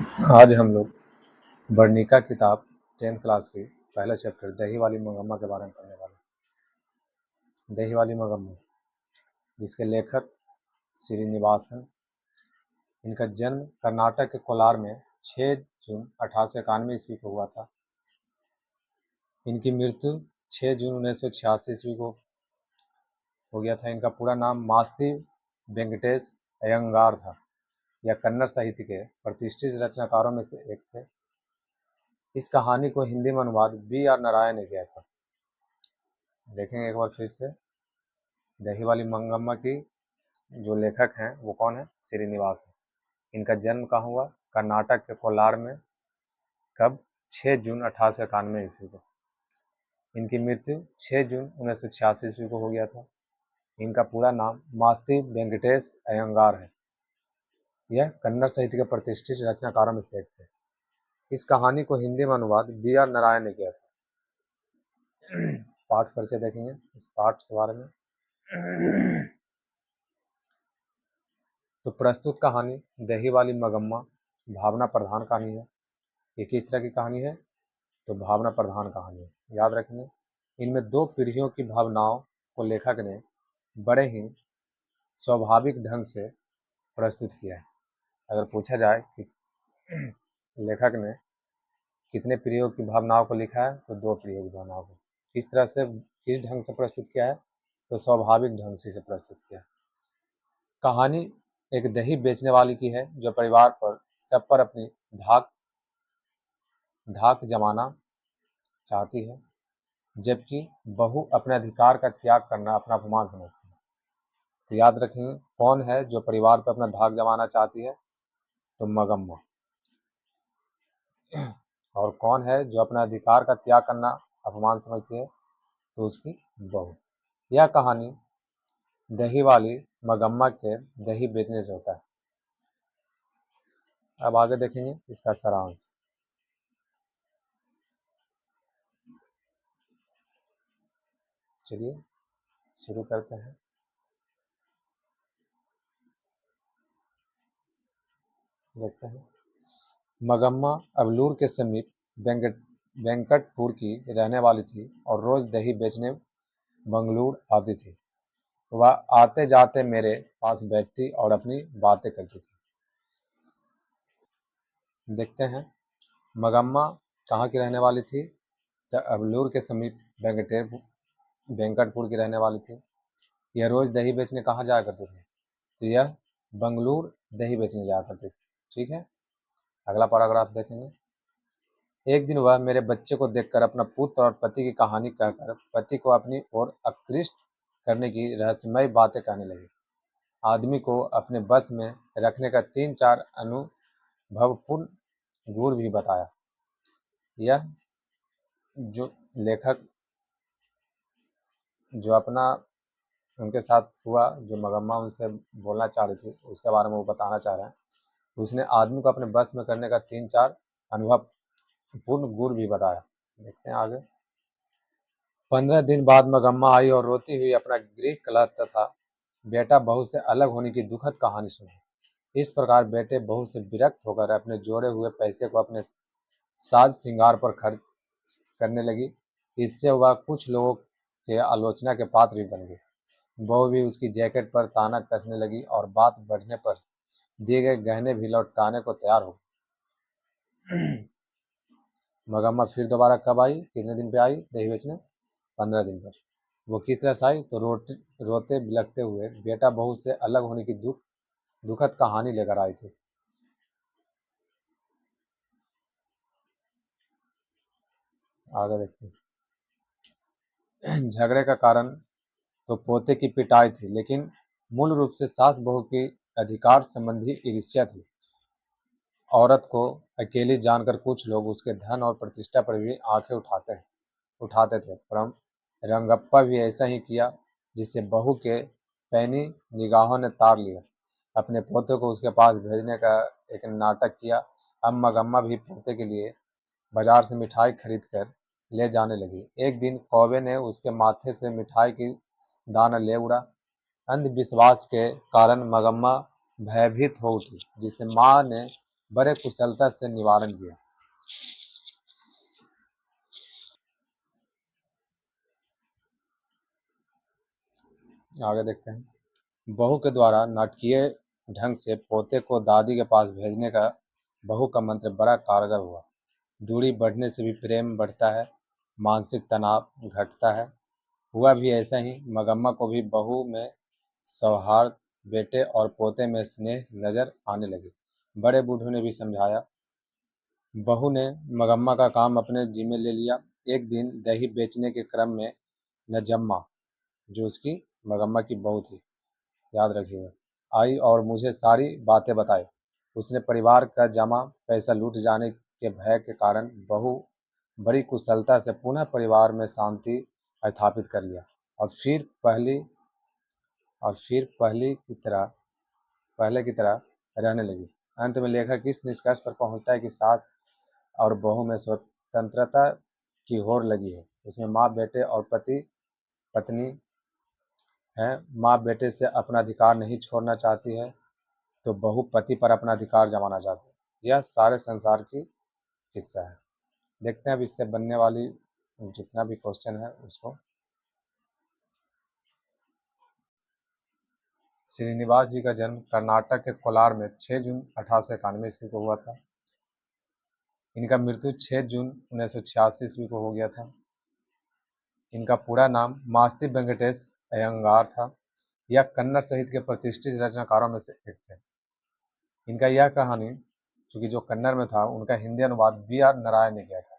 आज हम लोग वर्णिका किताब 10th क्लास की पहला चैप्टर दही वाली मंगम्मा के बारे में पढ़ने वाले हैं। दही वाली मंगम्मा जिसके लेखक श्रीनिवासन, इनका जन्म कर्नाटक के कोलार में 6 जून 1891 ईस्वी को हुआ था। इनकी मृत्यु 6 जून 1986 ईस्वी को हो गया था। इनका पूरा नाम मास्ती वेंकटेश अयंगार था। यह कन्नड़ साहित्य के प्रतिष्ठित रचनाकारों में से एक थे। इस कहानी को हिंदी में अनुवाद B.R. नारायण ने किया था। देखेंगे एक बार फिर से। दही वाली मंगम्मा की जो लेखक हैं वो कौन है? श्रीनिवास है। इनका जन्म कहाँ हुआ? कर्नाटक के कोलार में। कब? 6 जून 1891 ईस्वी को। इनकी मृत्यु 6 जून 1986 ईस्वी को हो गया था। इनका पूरा नाम मास्ती वेंकटेश अयंगार है। यह कन्नड़ साहित्य के प्रतिष्ठित रचनाकारों में से एक थे। इस कहानी को हिंदी में अनुवाद B.R. नारायण ने किया था। पाठ परिचय देखेंगे इस पाठ के बारे में। तो प्रस्तुत कहानी दही वाली मंगम्मा भावना प्रधान कहानी है। ये किस तरह की कहानी है? तो भावना प्रधान कहानी है। याद रखेंगे, इनमें दो पीढ़ियों की भावनाओं को लेखक ने बड़े ही स्वाभाविक ढंग से प्रस्तुत किया है। अगर पूछा जाए कि लेखक ने कितने पीढ़ियों की भावनाओं को लिखा है, तो 2 पीढ़ियों की भावनाओं को। किस तरह से, किस ढंग से प्रस्तुत किया है? तो स्वाभाविक ढंग से प्रस्तुत किया है। कहानी एक दही बेचने वाली की है जो परिवार पर सब पर अपनी धाक जमाना चाहती है, जबकि बहू अपने अधिकार का त्याग करना अपना अपमान समझती है। तो याद रखेंगे, कौन है जो परिवार पर अपना धाक जमाना चाहती है? तो मंगम्मा। और कौन है जो अपने अधिकार का त्याग करना अपमान समझती है? तो उसकी बहू। यह कहानी दही वाली मंगम्मा के दही बेचने से होता है। अब आगे देखेंगे इसका सारांश। चलिए शुरू करते हैं। देखते हैं। मंगम्मा अबलूर के समीप वेंकटपुर की रहने वाली थी और रोज दही बेचने मंगलूर आती थी। वह आते जाते मेरे पास बैठती और अपनी बातें करती थी। देखते हैं मंगम्मा कहाँ की रहने वाली थी? तो अबलूर के समीप वेंकटपुर की रहने वाली थी। यह रोज दही बेचने कहाँ जाया करती थी? तो यह बंगलूर दही बेचने जाया करती थी। ठीक है, अगला पैराग्राफ देखेंगे। एक दिन वह मेरे बच्चे को देखकर अपना पुत्र और पति की कहानी कहकर पति को अपनी ओर आकृष्ट करने की रहस्यमय बातें कहने लगी। आदमी को अपने बस में रखने का 3-4 अनुभवपूर्ण गुण भी बताया। यह जो लेखक जो अपना उनके साथ हुआ, जो मंगम्मा उनसे बोलना चाह रही थी, उसके बारे में वो बताना चाह रहे हैं। उसने आदमी को अपने बस में करने का 3-4 अनुभवपूर्ण गुण भी बताया। देखते हैं आगे। 15 दिन बाद मंगम्मा आई और रोती हुई अपना गृह कलह तथा बेटा बहू से अलग होने की दुखद कहानी सुनी। इस प्रकार बेटे बहू से विरक्त होकर अपने जोड़े हुए पैसे को अपने साज श्रृंगार पर खर्च करने लगी। इससे वह कुछ लोगों के आलोचना के पात्र भी बन गई। बहू भी उसकी जैकेट पर ताना कसने लगी और बात बढ़ने पर दिए गए गहने भी लौटाने को तैयार हो। मंगम्मा फिर दोबारा कब आई? कितने दिन पे आई दही बेचने? 15 दिन पर। वो किस तरह से आई? तो रोते बिलखते हुए बेटा बहू से अलग होने की दुखद कहानी लेकर आई थी। आगे देखते हैं। झगड़े का कारण तो पोते की पिटाई थी, लेकिन मूल रूप से सास बहू की अधिकार संबंधी ईर्ष्या थी। औरत को अकेली जानकर कुछ लोग उसके धन और प्रतिष्ठा पर भी आंखें उठाते थे। परम रंगप्पा भी ऐसा ही किया, जिससे बहू के पैनी निगाहों ने तार लिया। अपने पोते को उसके पास भेजने का एक नाटक किया। अब मंगम्मा भी पोते के लिए बाजार से मिठाई खरीद कर ले जाने लगी। एक दिन कौवे ने उसके माथे से मिठाई की दाना ले उड़ा। अंधविश्वास के कारण मंगम्मा भयभीत हो उठी, जिससे माँ ने बड़े कुशलता से निवारण किया। आगे देखते हैं। बहू के द्वारा नाटकीय ढंग से पोते को दादी के पास भेजने का बहू का मंत्र बड़ा कारगर हुआ। दूरी बढ़ने से भी प्रेम बढ़ता है, मानसिक तनाव घटता है। हुआ भी ऐसा ही। मगम्मा को भी बहू में सौहार्द, बेटे और पोते में स्नेह नजर आने लगी। बड़े बूढ़ों ने भी समझाया। बहू ने मगम्मा का काम अपने जिम्मे ले लिया। एक दिन दही बेचने के क्रम में नजम्मा, जो उसकी मगम्मा की बहू थी, याद रखिएगा, आई और मुझे सारी बातें बताई। उसने परिवार का जमा पैसा लूट जाने के भय के कारण बहू बड़ी कुशलता से पुनः परिवार में शांति स्थापित कर लिया और फिर पहले की तरह रहने लगी। अंत में लेखक इस निष्कर्ष पर पहुंचता है कि सास और बहू में स्वतंत्रता की होड़ लगी है। उसमें माँ बेटे और पति पत्नी है। माँ बेटे से अपना अधिकार नहीं छोड़ना चाहती है, तो बहू पति पर अपना अधिकार जमाना चाहती है। यह सारे संसार की हिस्सा है। देखते हैं अब इससे बनने वाली जितना भी क्वेश्चन है उसको। श्रीनिवास जी का जन्म कर्नाटक के कोलार में 6 जून 1891 ईस्वी को हुआ था। इनका मृत्यु 6 जून 1986 ईस्वी को हो गया था। इनका पूरा नाम मास्ती वेंकटेश अयंगार था। यह कन्नड़ साहित्य के प्रतिष्ठित रचनाकारों में से एक थे। इनका यह कहानी, चूंकि जो कन्नड़ में था, उनका हिंदी अनुवाद बी आर नारायण ने किया था।